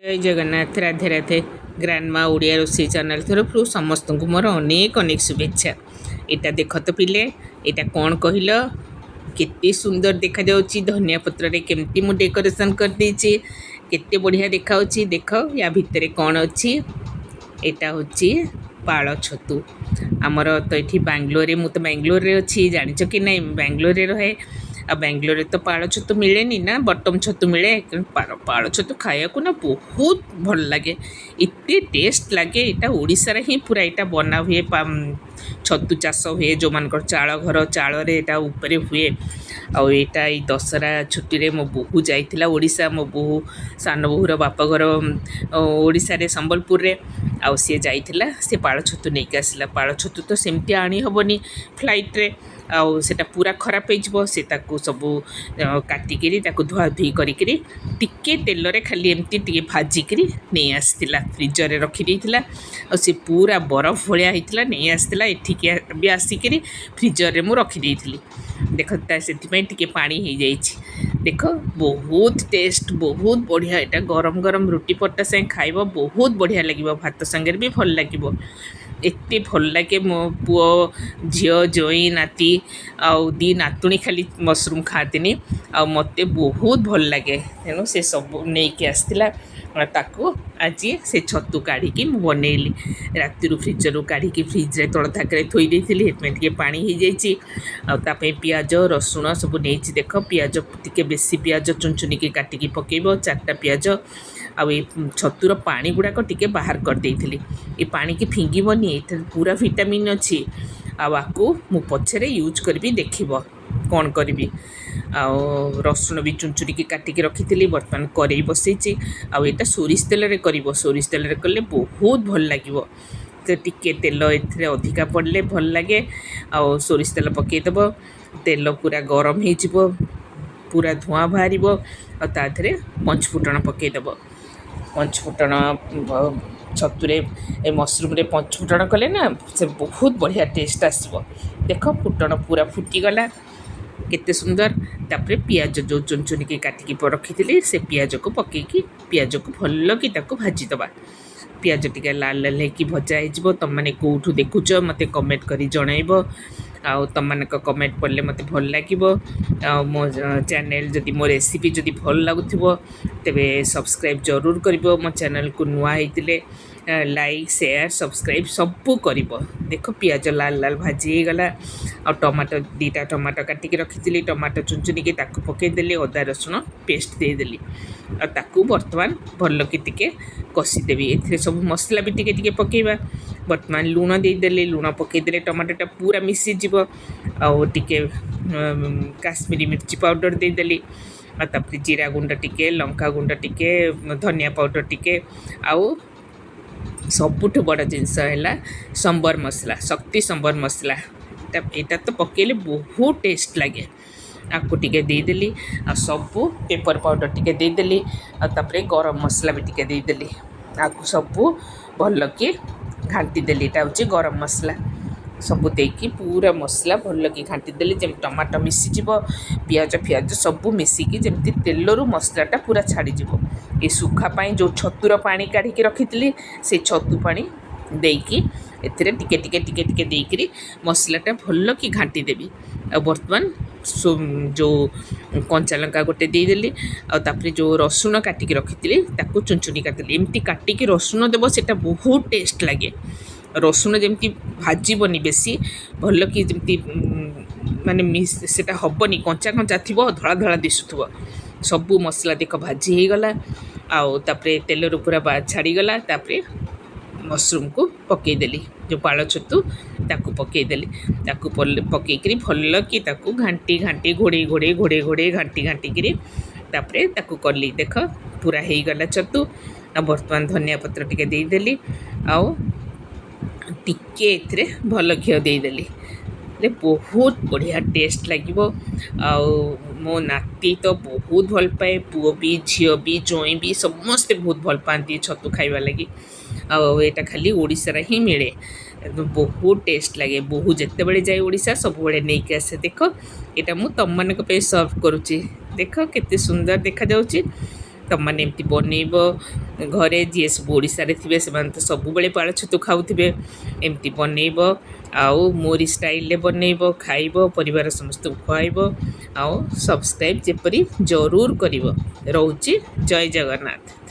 जय जगन्नाथ राधे राधे ग्रांडमा ओडिया रोषेई चैनल तरफ समस्त को मोर अनेक अनेक शुभेच्छा। यहाँ देख तो पिले यहाँ कौन कहल केते सुंदर देखा जाउची धनिया पत्र रे केमती मु डेकोरेशन कर देछि केते बढ़िया देखा देख या भितर कौन अच्छी यहाँ हूँ पाଳ छतु आमर तो ये बांग्लोर मु तो बांग्लोर रे अच्छी जानिच कि नहीं बांग्लोर रे रहे आ बांग्लोर तो पाଳ छतु मिले ना बटम छतु मिले पाଳ छतु खाया को ना बहुत भल लगे इतने टेस्ट लगे यहाँ ओडिशा रे ही पूरा यहाँ बना हुए छतु चाष हुए जो मान चाल घर चाल ऊपर हुए आईटा दशहरा छुट्टी रे मो बोहू जाइथिला ओडिशा मो बोहू सान बोहूर बाप घर ओडिशा रे संबलपुर रे आउ सी जाइथिला से पाळ छतु नहीं आसला पाळ छतु तो सेमती आनी हबनी फ्लाइट रे आउ सेटा पूरा खराब हो से सब काटिकी धुआ धुई करी टिके तेल रे खाली एमती टिके भाजिकी नहीं आसला फ्रिजर रे रखी देइथिला और से पूरा बरफ भलिया होइथिला नहीं आसला एठिके भी आसिक फ्रिजर रे मु रखी देइथिली देख से टिके पानी हो जाइए देख बहुत टेस्ट बहुत बढ़िया यहाँ गरम गरम रुटी पट्टा संगे खाइब बहुत बढ़िया लगे भात संगे भी भल लगे एते भल लगे मो पुओ झील जोई नाती आउ दी नातुणी खाली मशरूम खाती आ मते बहुत भल लगे तेणु से सब नहीं कि आसला ताकू आज से छतु काढ़ी बनैली राति फ्रिजर काढ़ी फ्रिज रे तल थाक थोई देती पानी हो जाइए पियाज रसुण सब नहीं देख पियाज टी बेसी पियाज चुन चुनिकी काटिकी पकेब 4टा पियाज आउ छतुर पानी गुड़ाक टी बाहर कर देइथिली ए पानी की फिंगीबनी ये पूरा विटामिन अच्छी आपको मु पछरे यूज करी देखिब कौन करी आउ रसुण भी चुनचुरी काटिकी रखी बर्तमान करेई बसई आईटा सोरिष तेल रे करिवो सोरिष तेल रे कले बहुत भल लगे तो टिके तेल ए अधिका पड़े भल लगे आउ सोरिष तेल पकईदेव तेल पूरा गरम हो पूरा धुआं बाहर आधे पंचफुटण पकईदेव पंचफुटण छतुरे मशरूम रे पंचफुटण कले ना से बहुत बढ़िया टेस्ट आसो देख फुटण पूरा फुटीगला केते सुंदर तापरे पियाज जो चुन चुनिकी काटिकी रखी से पियाज को पकईकी पियाज को भल कि भाजीदबा पियाज टिके लाल लाल होगी भजा हो तुम मैंने कौटू देखुच मत कमेंट करी जनइब आउ तुम मानक कमेंट पढ़ले मत भल लगे मो चैनल जदि मो रेसिपी जदि भल लगुव तेबे सब्सक्राइब जरूर कर मो चैनल को नुआ होते लाइक शेयर सब्सक्राइब सबू कर देख पियाज लाल लाल भाजी गला आ टमाटो 2टा टमाटो काटिकी रखी टमाटो चुन चुनिकी पकईदेली अदा रसुण पेस्ट देदेली आकू बर्तमान भल कि टिके कषिदेवी ए सब मसला भी टिके पकेबा बर्तमान लुण देदेली लुण पकईदे टमाटोटा पूरा मिसीज आउ टिके काश्मीरी मिर्ची पाउडर देदेली तापर जीरा गुंड टिके लंका गुंड टिके धनिया पाउडर टिके आउ सबुठ बड़ जिनस है संबर मसला शक्ति संबर मसला यहाँ तो पकेले बहुत टेस्ट लगे आपको टिके देदेली आ सबू पेपर पाउडर टिके देदेली तापर गरम मसला भी टिके देदेली आपको सबू भल कि घाटी देली यहाँ हूँ गरम मसला सबू देकी पूरा मसला भल कि घाटी देली जमी टमाटो मिसीज पियाज फियाज सबू मिसिकी जमी तेलरू मसलाटा पूरा छाड़ीज ये सुखा पाई जो छतुर पानी काढ़ी रखी से छतु पानी देकी एथिरे टिके टिके टिके टिके देकरी मसलाटा भल कि घाटी देवी आ बर्तमान जो कंचा लंका गोटे देदेली आपर जो रसुण काटिकी रखी चुन चुनी काटिली एमती काटिकी रसुण देव से बहुत टेस्ट लगे रसुण जमी भाजबनी बेसी भल कि जमी माने सेटा हबनी कंचा कंचा थी धला धला दिशुव सबू मसला देख भाजी हो गला आउ तापरे तेल पूरा छाड़ीगला तापरे मशरूम को पकईदेली जो पाळ छतु ताकू पकईदेली ताकू पकईकरी भल कि घाटी घाटी घोड़े घोड़े घोड़े घोड़े घाटी घाटिकी तापरे ताकू कली देख पूरा हो गला छतु आ बर्तमान धनिया पत्र टिके देदेली आउ टिके एथिरे भल घिओ देदेली बहुत बढ़िया टेस्ट लगे आउ मो नाती तो बहुत भल पाए पुओ भी झील भी जोई भी समस्ते बहुत भल पाती छतु खाइबा लगी आटा खाली ओडिशा रे ही मिले बहुत टेस्ट लगे बहु जिते बड़े जाए ओडिशा सब बड़े नहीं कि आसे देख यहाँ मु तुम मान सर्व करुच्ची देख केते सुंदर देखा जाउची तुमने एमती बनइब घरे जी सब ओडार थे से तो सबुबले पाल छतु खाऊे एमती बनइब आउ मोरी स्टाइल बनइब खाइब परिवार समस्त खुआब आउ सब्सक्राइब जेपरी जरूर कर रोचे जय जगन्नाथ।